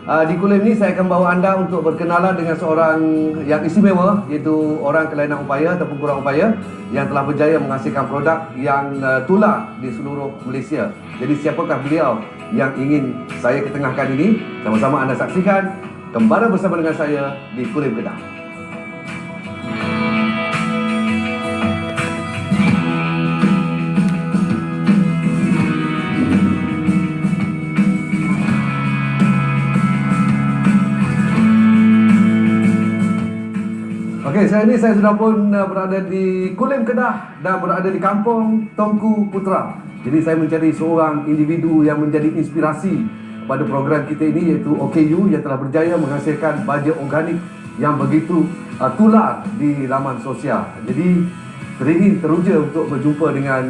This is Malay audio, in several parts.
Di kuliah ini saya akan bawa anda untuk berkenalan dengan seorang yang istimewa, iaitu orang kelainan upaya ataupun kurang upaya yang telah berjaya menghasilkan produk yang tular di seluruh Malaysia. Jadi siapakah beliau yang ingin saya ketengahkan ini? Sama-sama anda saksikan kembali bersama dengan saya di Kulim Kedah. Okey, saya sudah pun berada di Kulim Kedah dan berada di kampung Tongku Putra. Jadi saya mencari seorang individu yang menjadi inspirasi pada program kita ini, iaitu OKU yang telah berjaya menghasilkan baja organik yang begitu tular di laman sosial. Jadi teringin teruja untuk berjumpa dengan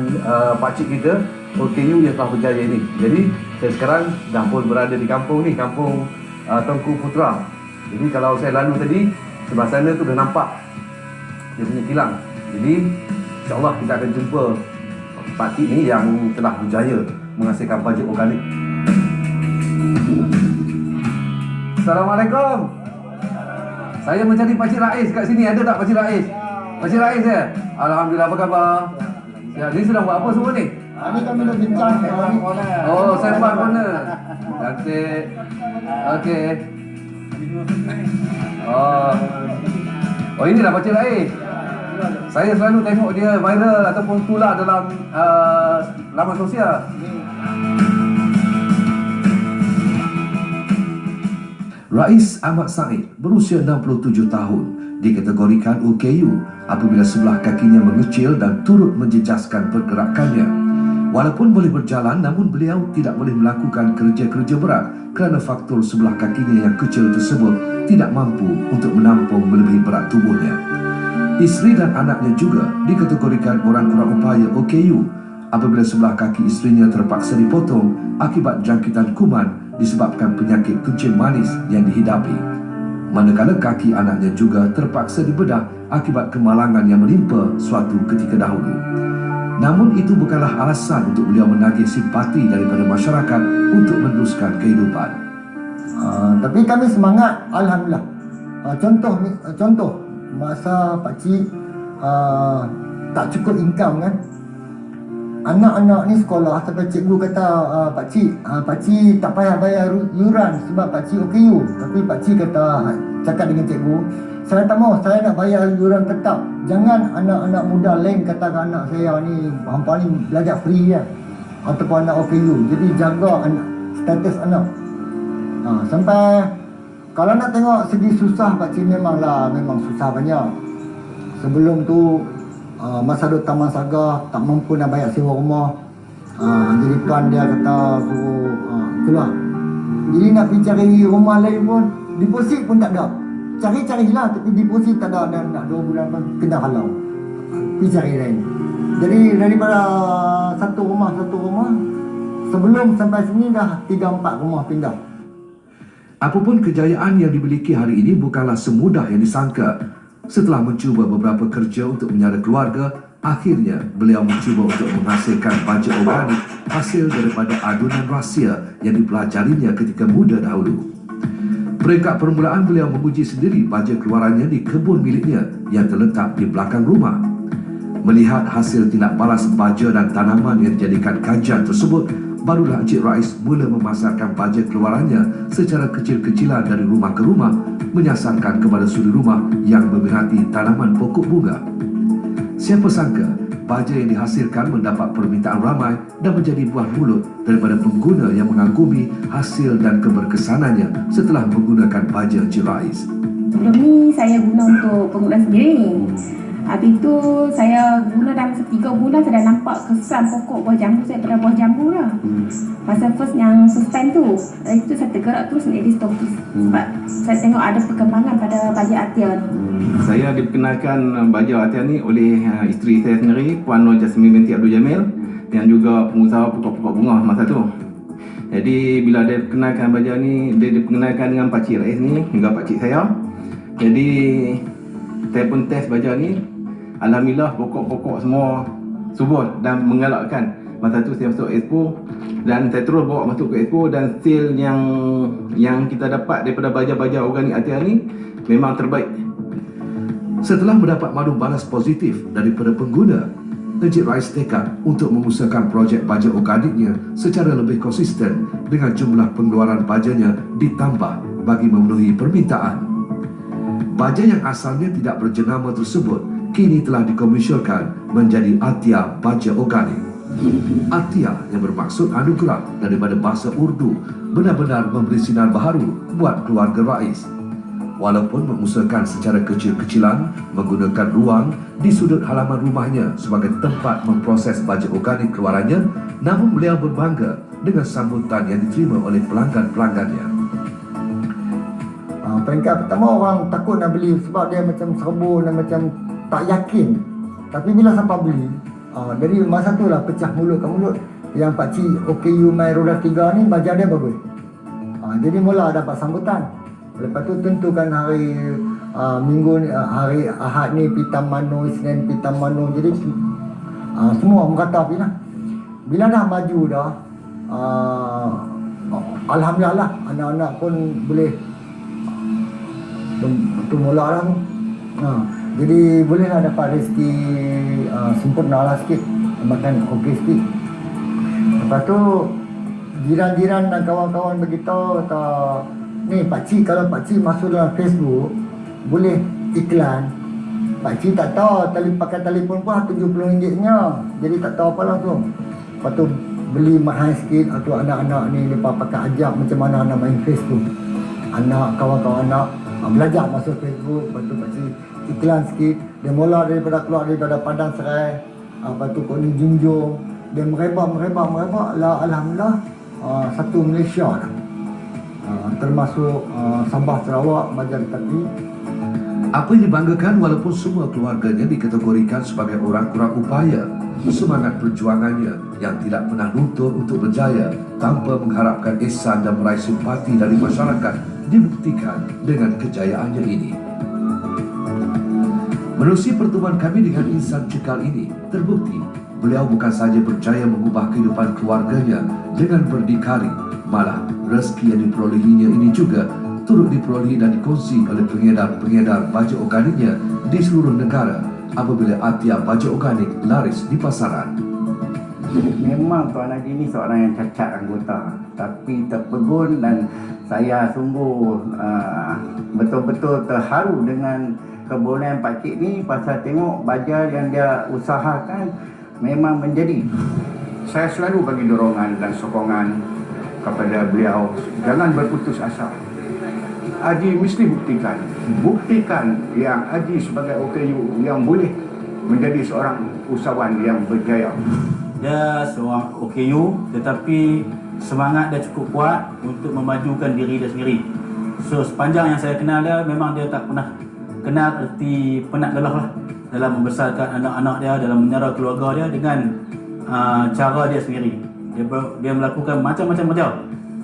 pakcik kita OKU yang telah berjaya ini. Jadi saya sekarang dah pun berada di kampung ni, kampung Tongku Putra. Jadi kalau saya lalu tadi, sebelah sana tu dah nampak dia punya kilang. Jadi insyaAllah kita akan jumpa pakcik ni yang telah berjaya menghasilkan baja organik. Assalamualaikum. Saya mencari Pakcik Rais kat sini. Ada tak Pakcik Rais? Pakcik Rais ya? Alhamdulillah, apa khabar? Ya, ni sedang buat apa semua ni? Ini kami nak bincang Oh, sembang corner. Cantik. Okey. Oh, inilah Pakcik Rais. Saya selalu tengok dia viral ataupun tular dalam laman sosial. Rais Ahmad Said berusia 67 tahun dikategorikan OKU apabila sebelah kakinya mengecil dan turut menjejaskan pergerakannya. Walaupun boleh berjalan, namun beliau tidak boleh melakukan kerja-kerja berat kerana faktor sebelah kakinya yang kecil tersebut tidak mampu untuk menampung melebihi berat tubuhnya. Isteri dan anaknya juga dikategorikan orang kurang upaya OKU apabila sebelah kaki isterinya terpaksa dipotong akibat jangkitan kuman disebabkan penyakit kencing manis yang dihidapi. Manakala kaki anaknya juga terpaksa dibedah akibat kemalangan yang menimpa suatu ketika dahulu. Namun itu bukanlah alasan untuk beliau menagih simpati daripada masyarakat untuk meneruskan kehidupan. Tapi kami semangat, Alhamdulillah. Contoh masa pakcik tak cukup income kan, anak-anak ni sekolah sampai cikgu kata pakcik tak payah bayar yuran sebab pakcik OKU. Tapi pakcik cakap dengan cikgu, saya tak mau, saya nak bayar yuran tetap. Jangan anak-anak muda lain kata ke anak saya ni, hampa ni belajar free ya, ataupun anak OKU. Jadi jaga status anak. Sampai kalau nak tengok segi susah pakcik memang susah banyak. Sebelum tu masa duduk Taman Saga tak mampu nak bayar sewa rumah. Jadi tuan dia kata suruh keluar. Jadi nak pergi cari rumah lain pun, deposit pun tak ada. Cari-carilah tapi deposit tak ada, dan nak 2 bulan pun kena halau. Pergi cari lain. Jadi daripada satu rumah sebelum sampai sini dah 3-4 rumah pindah. Apapun kejayaan yang dimiliki hari ini bukanlah semudah yang disangka. Setelah mencuba beberapa kerja untuk menyara keluarga, akhirnya beliau mencuba untuk menghasilkan baja organik hasil daripada adunan rahsia yang dipelajarinya ketika muda dahulu. Peringkat permulaan beliau menguji sendiri baja keluarannya di kebun miliknya yang terletak di belakang rumah. Melihat hasil tindak balas baja dan tanaman yang dijadikan kajian tersebut, barulah Encik Rais mula memasarkan baja keluarannya secara kecil-kecilan dari rumah ke rumah, menyasarkan kepada suri rumah yang meminati tanaman pokok bunga. Siapa sangka baja yang dihasilkan mendapat permintaan ramai dan menjadi buah mulut daripada pengguna yang mengagumi hasil dan keberkesanannya setelah menggunakan baja Encik Rais. Sebelum ni saya guna untuk penggunaan sendiri. Habis tu saya guna dalam 3 bulan saya dah nampak kesan pokok buah jambu saya pada buah jambu lah. Masa yang first time tu, itu saya tergerak terus menjadi stokis. Sebab saya tengok ada perkembangan pada baja Atia ni. Saya diperkenalkan baja Atia ni oleh isteri saya sendiri, Puan Nur Jasmine binti Abdul Jamil, yang juga pengusaha pokok-pokok bunga masa tu. Jadi bila dia perkenalkan baja ni, dia diperkenalkan dengan Pakcik Rais ni hingga pakcik saya. Jadi saya pun test baja ni. Alhamdulillah pokok-pokok semua subur dan menggalakkan. Masa tu saya masuk expo, dan saya terus bawa masuk ke expo, dan sale yang kita dapat daripada baja-baja organik ATR ni memang terbaik. Setelah mendapat maklum balas positif daripada pengguna, Encik Rais tekad untuk mengusahakan projek baja organiknya secara lebih konsisten dengan jumlah pengeluaran bajanya ditambah bagi memenuhi permintaan. Baja yang asalnya tidak berjenama tersebut kini telah dikomersialkan menjadi Atia Baja Organik. Atia yang bermaksud anugerah daripada bahasa Urdu benar-benar memberi sinar baharu buat keluarga Rais. Walaupun mengusahakan secara kecil-kecilan menggunakan ruang di sudut halaman rumahnya sebagai tempat memproses baja organik keluarannya, namun beliau berbangga dengan sambutan yang diterima oleh pelanggan-pelanggannya. Peringkat pertama orang takut nak beli sebab dia macam serbu dan macam tak yakin. Tapi bila sampai beli, dari masa tu lah pecah mulut ke mulut yang pakcik OKU main roda 3 ni baja dia bagus. Jadi mula dapat sambutan. Lepas tu tentukan hari minggu ni, hari Ahad ni pitam mano, Isnin pitam mano. Jadi semua merata api lah. Bila dah maju dah, alhamdulillah lah, anak-anak pun boleh tu mula lah tu. Jadi bolehlah dapat rezeki sempurna lah sikit, makan okey sikit. Lepas tu jiran-jiran dan kawan-kawan beritahu kata, ni pakcik, kalau pakcik masuk dalam Facebook boleh iklan. Pakcik tak tahu pakai telefon pun RM70-nya, jadi tak tahu apa langsung. Lepas tu beli mahal sikit atau anak-anak ni lepas pakai ajak macam mana nak main Facebook. Anak, kawan-kawan anak belajar masuk Facebook. Lepas tu pakcik iklan sikit. Dia mula daripada keluar daripada Padang Serai, lepas tu kau ni Junjung, dia merebak lah, alhamdulillah satu Malaysia dah. Termasuk Sabah, Sarawak, Baja Tetapi. Apa yang dibanggakan walaupun semua keluarganya dikategorikan sebagai orang kurang upaya, semangat perjuangannya yang tidak pernah luntur untuk berjaya tanpa mengharapkan ihsan dan meraih simpati dari masyarakat dibuktikan dengan kejayaannya ini. Menerusi pertemuan kami dengan insan cekal ini, terbukti beliau bukan sahaja berjaya mengubah kehidupan keluarganya dengan berdikari, malah rezeki yang diperolehinya ini juga turut diperolehi dan dikongsi oleh pengedar-pengedar baja organiknya di seluruh negara apabila Atia Baja Organik laris di pasaran. Memang Tuan Haji ni seorang yang cacat anggota, tapi terpegun, dan saya sungguh betul-betul terharu dengan kebolehan pakcik ni pasal tengok baja yang dia usahakan memang menjadi. Saya selalu bagi dorongan dan sokongan kepada beliau, jangan berputus asa. Haji mesti buktikan yang Haji sebagai OKU yang boleh menjadi seorang usahawan yang berjaya. Dia seorang OKU tetapi semangat dia cukup kuat untuk memajukan diri dia sendiri. So sepanjang yang saya kenal dia, memang dia tak pernah kenal erti penat lelah lah dalam membesarkan anak-anak dia, dalam menyara keluarga dia dengan cara dia sendiri. Dia melakukan macam-macam kerja.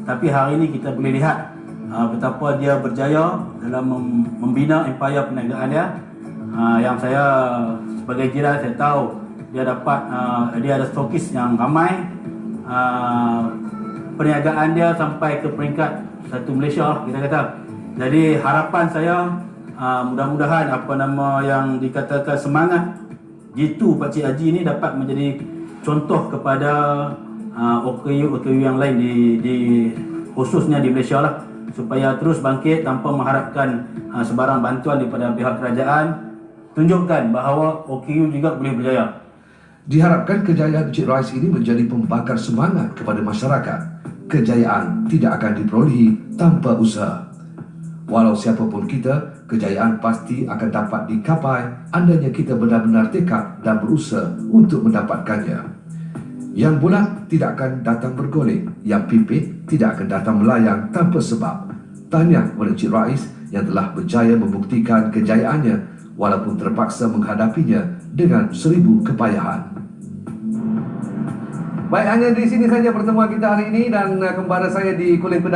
Tapi hari ini kita boleh lihat betapa dia berjaya dalam membina empayar perniagaan dia. Yang saya sebagai jiran, saya tahu dia dapat dia ada stokis yang ramai. Perniagaan dia sampai ke peringkat 1 Malaysia lah, kita kata. Jadi harapan saya mudah-mudahan apa nama yang dikatakan semangat jitu Pakcik Haji ni dapat menjadi contoh kepada OKU yang lain di khususnya di Malaysia lah, supaya terus bangkit tanpa mengharapkan sebarang bantuan daripada pihak kerajaan. Tunjukkan bahawa OKU juga boleh berjaya. Diharapkan kejayaan Encik Rais ini menjadi pembakar semangat kepada masyarakat. Kejayaan tidak akan diperolehi tanpa usaha. Walau siapapun kita, kejayaan pasti akan dapat dicapai andainya kita benar-benar tekad dan berusaha untuk mendapatkannya. Yang bulat tidak akan datang bergolek, yang pipit tidak akan datang melayang tanpa sebab. Tahniah kepada Encik Rais yang telah berjaya membuktikan kejayaannya walaupun terpaksa menghadapinya dengan 1000 kepayahan. Baik, hanya di sini saja pertemuan kita hari ini, dan kembali saya di Kulim Kedah.